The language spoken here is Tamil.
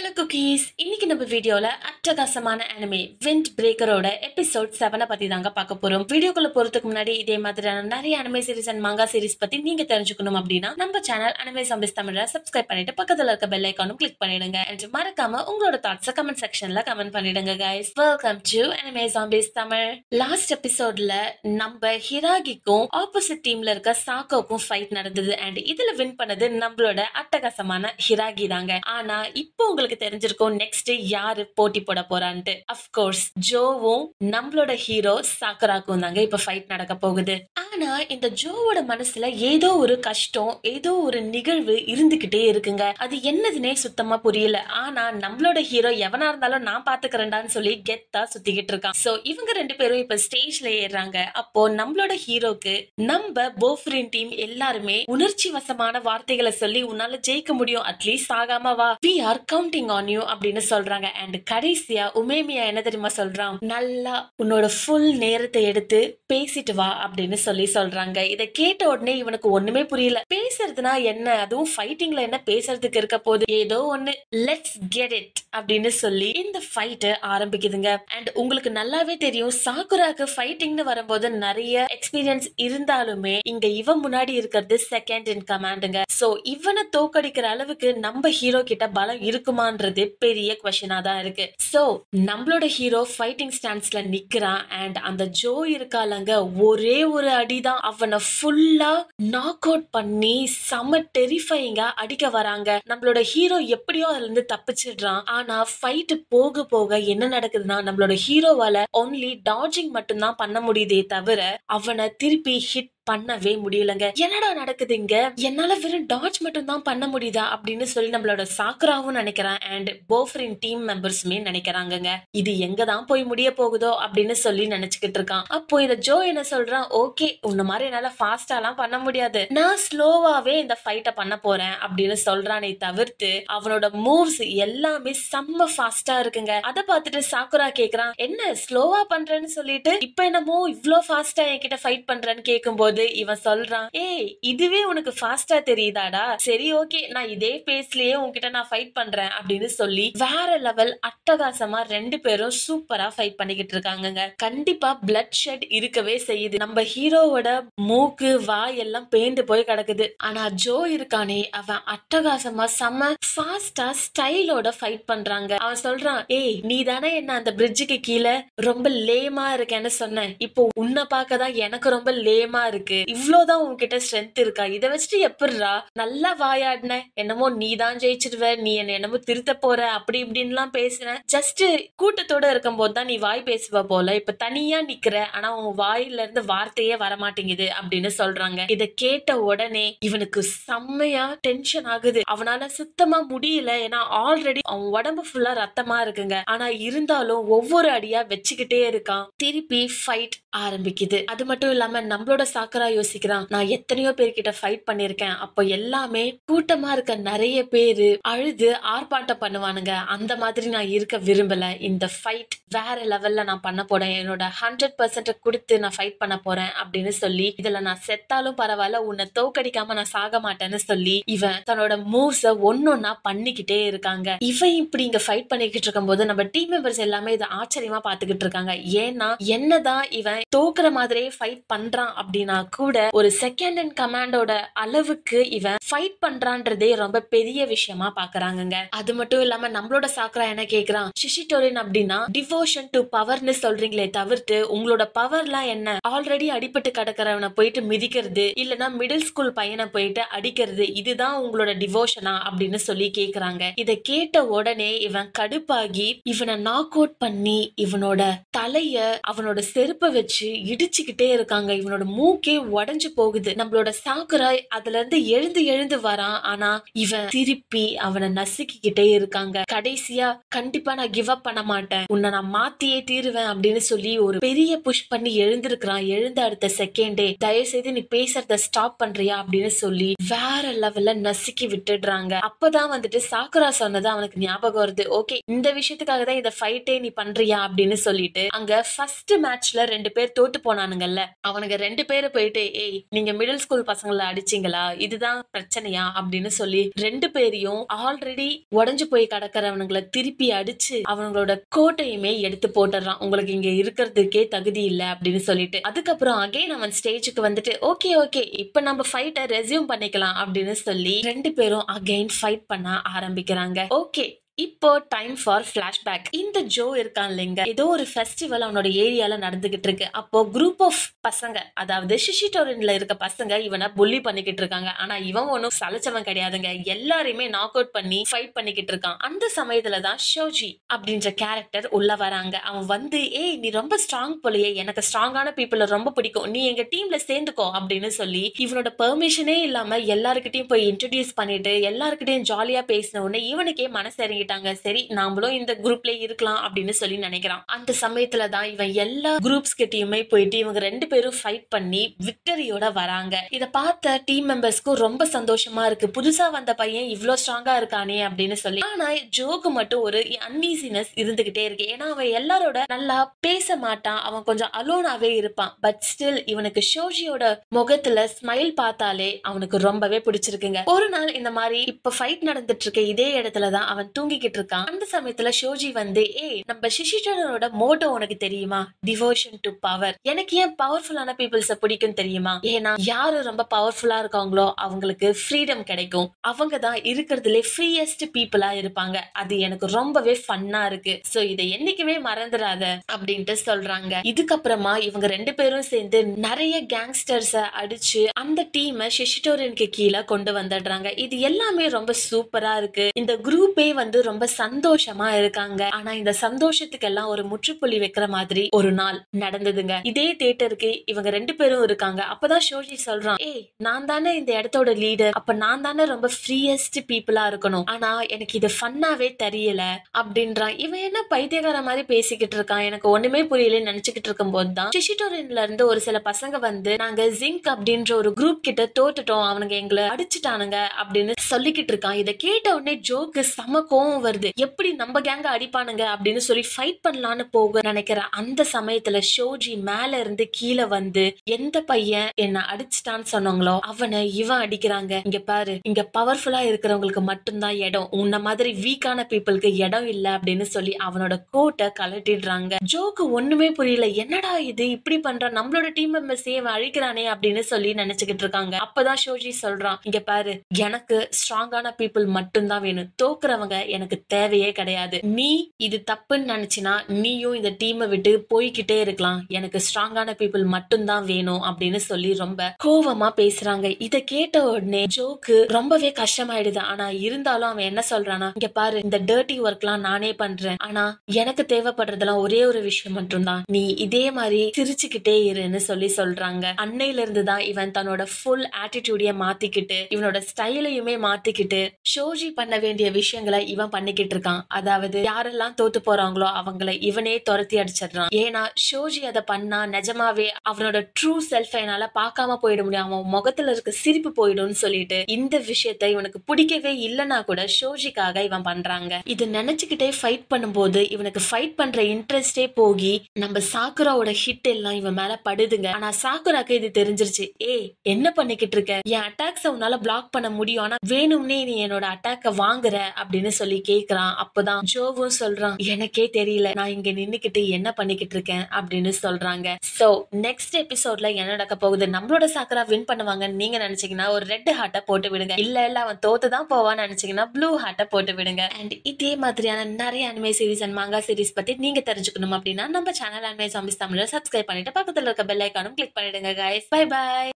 ஹலோ குக்கீஸ், இன்னைக்கு நம்ம வீடியோல அட்டகாசமான அனிமே விண்ட் பிரேக்கரோட எபிசோட் 7 பத்தி தாங்க பார்க்க போறோம். வீடியோக்குள்ள போறதுக்கு முன்னாடி இதே மாதிரியான நிறைய அனிமே சீரிஸ் அண்ட் மாங்கா சீரிஸ் பத்தி நீங்க தெரிஞ்சுக்கணும் அப்படின்னா நம்ம சேனல் அனிமே ஜாம்பிஸ் தமிழ சப்ஸ்கிரைப் பண்ணிட்டு பக்கத்துல இருக்க பெல் ஐகானும் கிளிக் பண்ணிடுங்க. and மறக்காம உங்களோட தாட்ஸ் கமெண்ட் செக்ஷன்ல கமெண்ட் பண்ணிடுங்க guys. Welcome to anime zombies Tamil. Last எபிசோட்ல நம்ம ஹிராகிக்கும் ஆப்போசிட் டீம்ல இருக்க சாக்கோக்கும் ஃபைட் நடந்தது அண்ட் இதுல வின் பண்ணது நம்மளோட அட்டகாசமான ஹிராகி தாங்க. ஆனா இப்போ உங்களுக்கு தெரிஞ்சிருக்கும் நெக்ஸ்ட் யாரு போட்டி போட போறான்ட்டு. அஃப்கோர்ஸ் ஜோவும் நம்மளோட ஹீரோ சாக்குராக்கும் தாங்க இப்ப ஃபைட் நடக்க போகுது. ஆனா இந்த ஜோவோட மனசுல ஏதோ ஒரு கஷ்டம், ஏதோ ஒரு நிகழ்வு இருந்துகிட்டே இருக்குங்க. அது என்னதுன்னே சுத்தமா புரியல. ஆனா நம்மளோட ஹீரோ எவனா இருந்தாலும் நான் பாத்துக்கிறேன்டான்னு சொல்லி கெத்தா சுத்திக்கிட்டு இருக்கான். சோ இவங்க ரெண்டு பேரும் இப்ப ஸ்டேஜ்ல ஏறாங்க. அப்போ நம்மளோட ஹீரோக்கு நம்ம போஃப்ரின் டீம் எல்லாருமே உணர்ச்சி வசமான வார்த்தைகளை சொல்லி உன்னால ஜெயிக்க முடியும், அட்லீஸ்ட் ஆகாம வா, we are counting on you அப்படின்னு சொல்றாங்க. அண்ட் கடைசியா உமேமியா என்ன தெரியுமா சொல்றான், நல்லா உன்னோட ஃபுல் நேரத்தை எடுத்து பேசிட்டு வா அப்படின்னு சொல்றாங்க. இத கேட்ட உடனே இவனுக்கு ஒண்ணுமே புரியல. பேசுறதுனா என்ன, அதுவும் ஃபைட்டிங்ல என்ன பேசுறதுக்கு இருக்க போது, ஏதோ ஒண்ணு லெட்ஸ் கெட் இட் அப்படின்னு சொல்லி இந்த ஃபைட் ஆரம்பிக்குதுங்க. அண்ட் உங்களுக்கு நல்லாவே தெரியும் சாக்குராக்கு ஃபைட்டிங்னு வரும்போது நிறைய எக்ஸ்பீரியன்ஸ் இருந்தாலுமே இங்க இவன் முன்னாடி இருக்கிறது செகண்ட் இன் கமாண்டுங்க. சோ இவனை தோக்கடிக்கிற அளவுக்கு நம்ம ஹீரோ கிட்ட பலம் இருக்குமான்றது பெரிய கொஸ்டினா தான் இருக்கு. சோ நம்மளோட ஹீரோ ஃபைட்டிங் ஸ்டான்ஸ்ல நிக்கிறான் அண்ட் அந்த ஜோ இருக்காலங்க, ஒரே ஒரு அடிதான் அவனை ஃபுல்லா நாக் அவுட் பண்ணி செம டெரிஃபைங்கா அடிக்க வராங்க. நம்மளோட ஹீரோ எப்படியோ அதுல இருந்து தப்பிச்சிடுறான். ஆனா ஃபைட் போக போக என்ன நடக்குதுன்னா நம்மளோட ஹீரோவால ஒன்லி டாஜிங் மட்டும்தான் பண்ண முடியுதே தவிர அவனை திருப்பி ஹிட் பண்ணவே முடியலங்க. என்னடா நடக்குதுங்க, என்னால வெறும் டாட்ச் மட்டும் தான் பண்ண முடியுதா அப்படின்னு சொல்லி நம்மளோட சாக்குராவும் நினைக்கிறான் அண்ட் போஃப்ரின் டீம் மெம்பர்ஸுமே நினைக்கிறாங்க. இது எங்க தான் போய் முடிய போகுதோ அப்படின்னு சொல்லி நினைச்சுக்கிட்டு இருக்கான். அப்போ இந்த ஜோ என்ன சொல்றான், ஓகே உன்ன மாதிரி என்னால ஃபாஸ்டா எல்லாம் பண்ண முடியாது, நான் ஸ்லோவாவே இந்த ஃபைட்ட பண்ண போறேன் அப்படின்னு சொல்றானே தவிர்த்து அவனோட மூவ்ஸ் எல்லாமே செம்ம ஃபாஸ்டா இருக்குங்க. அதை பார்த்துட்டு சாக்குரா கேக்குறான், என்ன ஸ்லோவா பண்றேன்னு சொல்லிட்டு இப்ப என்னமோ இவ்ளோ ஃபாஸ்டா என்கிட்ட ஃபைட் பண்றேன்னு கேட்கும்போது இவன் சொல்றான், ஏய் இதுவே உனக்கு ஃபாஸ்டா தெரியுதாடா, சரி ஓகே நான் இதே பேஸ்லயே உன்கிட்ட நான் ஃபைட் பண்றேன் அப்படின்னு சொல்லி வேற லெவல் அட்டகாசமா ரெண்டு பேரும் சூப்பரா ஃபைட் பண்ணிக்கிட்டு இருக்காங்க. கண்டிப்பா பிளட் ஷெட் இருக்கவே செய்யுது. நம்ம ஹீரோவோட மூக்கு வாய் எல்லாம் பேந்து போய் கிடக்குது. ஆனா ஜோ இருக்கானே அவன் அட்டகாசமா செம்ம ஃபாஸ்டா ஸ்டைலோட ஃபைட் பண்றாங்க. அவன் சொல்றான், ஏய் நீ தானே என்ன அந்த பிரிட்ஜுக்கு கீழே ரொம்ப லேமா இருக்கேன்னு சொன்ன, இப்போ உன்னை பார்க்கதான் எனக்கு ரொம்ப லேமா இருக்கு, இவ்வளவுதான் உன்கிட்ட ஸ்ட்ரென்த் இருக்கா, இதை வச்சுட்டு எப்படிரா நல்லா வாயாடின, என்னமோ நீ தான் ஜெயிச்சிருவ, நீ என்னமோ திருத்த போற அப்படி இப்படின்னு எல்லாம் பேசுன, ஜஸ்ட் கூட்டத்தோட இருக்கும் போதுதான் நீ வாய் பேசுவ போல, இப்ப தனியா நிக்கிற ஆனா உன் வாயில இருந்து வார்த்தையே வரமாட்டேங்குது அப்படின்னு சொல்றாங்க. இத கேட்ட உடனே இவனுக்கு செம்மையா டென்ஷன் ஆகுது. அவனால சுத்தமா முடியல. ஏன்னா ஆல்ரெடி அவன் உடம்பு ஃபுல்லா ரத்தமா இருக்குங்க. ஆனா இருந்தாலும் ஒவ்வொரு அடியா வச்சுக்கிட்டே இருக்கான். திருப்பி ஃபைட் ஆரம்பிக்குது. அது மட்டும் இல்லாம நம்மளோட சாக்குரா யோசிக்கிறான், நான் எத்தனையோ பேர்கிட்ட ஃபைட் பண்ணிருக்கேன், அப்போ எல்லாமே கூட்டமா இருக்க நிறைய பேரு அழுது ஆர்ப்பாட்டம் பண்ணுவானுங்க, அந்த மாதிரி நான் இருக்க விரும்பல. இந்த ஃபைட் வேற லெவல்ல நான் பண்ண போறேன், என்னோட 100% கொடுத்து நான் ஃபைட் பண்ண போறேன் அப்படின்னு சொல்லி, இதுல நான் செத்தாலும் பரவாயில்ல உன்னை தோக்கடிக்காம நான் சாக மாட்டேன்னு சொல்லி இவன் தன்னோட மூவ்ஸ ஒன்னொன்னா பண்ணிக்கிட்டே இருக்காங்க. இவன் இப்படி இங்க ஃபைட் பண்ணிக்கிட்டு இருக்கும் போது நம்ம டீம் மெம்பர்ஸ் எல்லாமே இதை ஆச்சரியமா பாத்துக்கிட்டு இருக்காங்க. ஏன்னா என்னதான் இவன் தோக்குற மாதிரியே ஃபைட் பண்றான் அப்படின்னா கூட ஒரு செகண்ட் இன் கமாண்டோட அளவுக்கு இவன் ஃபைட் பண்றான்றதே ரொம்ப பெரிய விஷயமா பாக்குறாங்க. அது மட்டும் இல்லாம நம்மளோட சாக்குரா என்ன கேக்குறான், ஷிஷிடோரின் அப்படின்னா டிவோஷன் டு பவர்னு சொல்றீங்களே தவிர்த்து உங்களோட பவர்லாம் என்ன, ஆல்ரெடி அடிபட்டு கிடக்கிறவனை போயிட்டு மிதிக்கிறது இல்லனா மிடில் ஸ்கூல் பையனை போயிட்டு அடிக்கிறது, இதுதான் உங்களோட டிவோஷனா அப்படின்னு சொல்லி கேக்குறாங்க. இத கேட்ட உடனே இவன் கடுப்பாகி இவனை நாக் அவுட் பண்ணி இவனோட தலைய அவனோட செருப்பை வச்சு இடிச்சுக்கிட்டே இருக்காங்க. இவனோட மூக்கே உடைஞ்சு போகுது. நம்மளோட சாக்குராய் அதுல இருந்து எழுந்து எழுந்து வரான். ஆனா இவன் திருப்பி அவனை நசுக்கிக்கிட்டே இருக்காங்க. கடைசியா கண்டிப்பா நான் கிவ் அப் பண்ண மாட்டேன், உன்னை நான் மாத்தியே தீருவேன் அப்படின்னு சொல்லி ஒரு பெரிய புஷ் பண்ணி எழுந்திருக்கிறான். எழுந்த அடுத்த செகண்டே தயவு செய்து நீ பேசுறத ஸ்டாப் பண்றியா அப்படின்னு சொல்லி வேற லெவல்ல நசுக்கி விட்டுடுறாங்க. அப்பதான் வந்துட்டு சாக்குரா சொன்னது அவனுக்கு ஞாபகம் வருது. ஓகே இந்த விஷயத்துக்காக தான் இந்த ஃபைட்டே நீ பண்றியா அப்படின்னு சொல்லிட்டு அங்க ஃபர்ஸ்ட் மேட்ச்ல ரெண்டு பேர் தோத்து போனானுங்கல்ல, அவனுங்க ரெண்டு பேரை போயிட்டு ஏய் நீங்க மிடில் ஸ்கூல் பசங்களை அடிச்சீங்களா, இதுதான் பிரச்சனையா அப்படின்னு சொல்லி 2 பேரையும் ஆல்ரெடி உடைஞ்சு போய் கிடக்கிறவனுங்களை திருப்பி அடிச்சு அவங்களோட கோட்டையுமே எடுத்து போட்டுறான். உங்களுக்கு இங்க இருக்கிறதுக்கே தகுதி இல்ல அப்படின்னு சொல்லிட்டு அதுக்கப்புறம் அகைன் அவன் ஸ்டேஜுக்கு வந்துட்டு ஓகே ஓகே இப்ப நம்ம ஃபைட்டை ரெஸ்யூம் பண்ணிக்கலாம் அப்படின்னு சொல்லி 2 பேரும் அகைன் ஃபைட் பண்ண ஆரம்பிக்கிறாங்க. ஓகே இப்போ டைம் ஃபார் பிளாஷ்பேக். இந்த ஜோ இருக்கான் இல்லைங்க, ஏதோ ஒரு ஃபெஸ்டிவல் அவனோட ஏரியால நடந்துகிட்டு இருக்கு. அப்போ குரூப் ஆஃப் பசங்க, அதாவது ஷிஷிடோரன்ல இருக்க பசங்க இவனை புல்லி பண்ணிக்கிட்டு இருக்காங்க. ஆனா இவன் ஒன்னும் சலைச்சவன் கிடையாதுங்க, எல்லாரையுமே நாக் அவுட் பண்ணி ஃபைட் பண்ணிக்கிட்டு இருக்கான். அந்த சமயத்துலதான் ஷோஜி அப்படின்ற கேரக்டர் உள்ள வராங்க. அவன் வந்து ஏய் நீ ரொம்ப ஸ்ட்ராங் போலயே, எனக்கு ஸ்ட்ராங்கான பீப்புள ரொம்ப பிடிக்கும், நீ எங்க டீம்ல சேர்ந்துக்கோ அப்படின்னு சொல்லி இவனோட பெர்மிஷனே இல்லாம எல்லாருக்கிட்டையும் போய் இன்ட்ரோடியூஸ் பண்ணிட்டு எல்லாருக்கிட்டையும் ஜாலியா பேசின உடனே இவனுக்கே மனசு இறங்கி சரி நாமளும் இந்த குரூப்ல இருக்கலாம் அப்படின்னு சொல்லி நினைக்கிறான். அந்த சமயத்துலதான் இவன் எல்லா குரூப்ஸ் கிட்டயுமே போயிட்டு இவங்க 2 பேரும் ஃபைட் பண்ணி விக்டரியோட வராங்க. இத பார்த்த டீம் மெம்பர்ஸ்க்கும் ரொம்ப சந்தோஷமா இருக்கு, புதுசா வந்த பையன் இவ்வளவு ஸ்ட்ராங்கா இருக்கானே அப்படின்னு சொல்லி. ஆனா ஜோக்கு மட்டும் ஒரு அன்ஈசினஸ் இருந்துகிட்டே இருக்கு. ஏன்னா அவன் எல்லாரோட நல்லா பேச மாட்டான், அவன் கொஞ்சம் அலோனாவே இருப்பான். பட் ஸ்டில் இவனுக்கு ஷோஜியோட முகத்துல ஸ்மைல் பார்த்தாலே அவனுக்கு ரொம்பவே பிடிச்சிருக்குங்க. ஒரு நாள் இந்த மாதிரி இப்ப ஃபைட் நடந்துட்டு இருக்க இதே இடத்துலதான் அவன் தூங்கிக்கிட்டு இருக்கான். அந்த சமயத்துல ஷோஜி வந்து ஏய் நம்ம ஷிஷிடோனோட மோட்டோ உனக்கு தெரியுமா, டிவோஷன் டு பவர். எனக்கு ஏன் பவர்ஃபுல்லான பீப்புள்ஸ பிடிக்கும் தெரியுமா, ஏன்னா யாரு ரொம்ப பவர்ஃபுல்லா இருக்காங்களோ அவங்களுக்கு ஃப்ரீடம் கிடைக்கும், அவங்க தான் இருக்கிறதுலே ஃப்ரீயஸ்ட் பீப்புளா இருப்பாங்க, அது எனக்கு ரொம்பவே ஃபன்னா இருக்கு, சோ இதை என்னைக்குமே மறந்துடாத அப்படின்ட்டு சொல்றாங்க. இதுக்கப்புறமா இவங்க 2 பேரும் சேர்ந்து நிறைய கேங்ஸ்டர்ஸ அடிச்சு அந்த டீமை ஷிஷிடோரனுக்கு கீழே கொண்டு வந்துடுறாங்க. இது எல்லாமே ரொம்ப சூப்பரா இருக்கு. இந்த குரூப்பே வந்து ரொம்ப சந்தோஷமா இருக்காங்க. ஆனா இந்த சந்தோஷத்துக்கு எல்லாம் ஒரு முற்றுப்புள்ளி வைக்கிற மாதிரி ஒரு நாள் நடந்ததுங்க. இதே தியேட்டருக்கு இவங்க 2 பேரும் இருக்காங்க. அப்பதான் ஷோஜி சொல்றான் ஏய் நான் தானே இந்த இடத்தோட லீடர், அப்ப நான் தானே ரொம்ப ஃப்ரீயஸ்ட் பீப்புளா இருக்கணும், ஆனா எனக்கு இது ஃபன்னாவே தெரியல அப்படின்றான். இவன் என்ன பைத்தியக்கார மாதிரி பேசிக்கிட்டு இருக்கான், எனக்கு ஒண்ணுமே புரியல நினைச்சுக்கிட்டு இருக்கும் போதுதான் ஷிஷிடோரன்ல இருந்து ஒரு சில பசங்க வந்து நாங்க ஜிங்க் அப்படின்ற ஒரு குரூப் கிட்ட தோத்துட்டோம், அவனுங்க எங்களை அடிச்சுட்டானுங்க அப்படின்னு சொல்லிக்கிட்டு இருக்கான். இதை கேட்ட உடனே ஜோக்கு சம கோவம் வருது, எப்படி நம்ம கேங்க அடிப்பானுங்க அப்படின்னு சொல்லி ஃபைட் பண்ணலான்னு போக நினைக்கிற அந்த சமயத்துல ஷோஜி மேல இருந்து கீழே வந்து எந்த பையன் என்ன அடிச்சுட்டான்னு சொன்னாங்களோ அவனை இவன் அடிக்கிறாங்க. இங்க பாரு, இங்க பவர்ஃபுல்லா இருக்கிறவங்களுக்கு மட்டும்தான் இடம், உன்ன மாதிரி வீக்கான பீப்புளுக்கு இடம் இல்ல அப்படின்னு சொல்லி அவனோட கோட்டை கலட்டிடுறாங்க. ஜோக்கு ஒண்ணுமே புரியல, என்னடா இது இப்படி பண்ற, நம்மளோட டீம் மெம்பர்ஸ் அழிக்கிறானே அப்படின்னு சொல்லி நினைச்சுக்கிட்டு இருக்காங்க. அப்பதான் ஷோஜி சொல்றான் இங்க பாரு, எனக்கு ஸ்ட்ராங்கான பீப்புள் மட்டும்தான் வேணும், தோக்குறவங்க எனக்கு தேவையே கிடையாது, நீ இது தப்புன்னு நினைச்சினா நீயும் இந்த டீமை விட்டு போய்கிட்டே இருக்கலாம், எனக்கு ஸ்ட்ராங்கான பீப்புள் மட்டும்தான் வேணும் அப்படின்னு சொல்லி ரொம்ப கோவமா பேசுறாங்க. இத கேட்ட உடனே ஜோக்கு ரொம்பவே கஷ்டமாயிடுது. ஆனா இருந்தாலும் அவன் என்ன சொல்றானா, இங்க பாரு இந்த டர்ட்டி ஒர்க் எல்லாம் நானே பண்றேன், ஆனா எனக்கு தேவைப்படுறதெல்லாம் ஒரே ஒரு விஷயம் மட்டும்தான், நீ இதே மாதிரி சிரிச்சுக்கிட்டே இருன்னு சொல்லி சொல்றாங்க. அன்னையில இருந்துதான் இவன் தன்னோட ஃபுல் ஆட்டிடியூடைய மாத்திக்கிட்டு இவனோட ஸ்டைலையுமே மாத்திக்கிட்டு ஷோஜி பண்ண வேண்டிய விஷயங்களை இவன் பண்ணிக்கிட்டு இருக்கான். அதாவது யாரெல்லாம் தோத்து போறாங்களோ அவங்களை இவனே துரத்தி அடிச்சிடறான். ஏன்னா ஷோஜி அதை பண்ணா நிஜமாவே அவனோட ட்ரூ செல்ஃப் என்னால பார்க்காம போயிட முடியும், அவன் முகத்துல இருக்க சிரிப்பு போயிடும்னு சொல்லிட்டு இந்த விஷயத்தை இவனுக்கு பிடிக்கவே இல்லைன்னா கூட ஷோஜிக்காக இவன் பண்றாங்க. இது நினைச்சுக்கிட்டே ஃபைட் பண்ணும்போது இவனுக்கு ஃபைட் பண்ற இன்ட்ரெஸ்டே போகி நம்ம சாக்குராவோட ஹிட் எல்லாம் இவன் மேல படுதுங்க. ஆனா சாக்குராக்கு இது தெரிஞ்சிருச்சு, ஏய் என்ன பண்ணிக்கிட்டு இருக்க, என் அட்டாக்ஸ் உன்னால பிளாக் பண்ண முடியும், ஆனா வேணும்னே நீ என்னோட அட்டாக்க வாங்குற அப்படின்னு சொல்லி கேக்குறான். அப்பதான் ஜோவும் சொல்றான் எனக்கே தெரியல நான் இங்க நின்னுக்கிட்டு என்ன பண்ணிக்கிட்டு இருக்கேன் அப்படின்னு சொல்றாங்க. சோ நெக்ஸ்ட் எபிசோட்ல என்ன நடக்க போகுது, நம்மளோட சாக்குரா வின் பண்ணுவாங்கன்னு நீங்க நினைச்சீங்கன்னா ஒரு ரெட் ஹார்ட்டை போட்டு விடுங்க, இல்ல அவன் தோத்துதான் போவான்னு நினைச்சீங்கன்னா ப்ளூ ஹார்ட்டை போட்டு விடுங்க. அண்ட் இதே மாதிரியான நிறைய அனிமே சீரிஸ் அண்ட் மாங்கா சீரிஸ் பத்தி நீங்க தெரிஞ்சுக்கணும் அப்படின்னா நம்ம சேனல் அனிமே ஜாம்பிஸ் தமிழ சப்ஸ்கிரைப் பண்ணிட்டு பக்கத்துல இருக்க பெல் ஐகானும் கிளிக் பண்ணிடுங்க guys. Bye bye.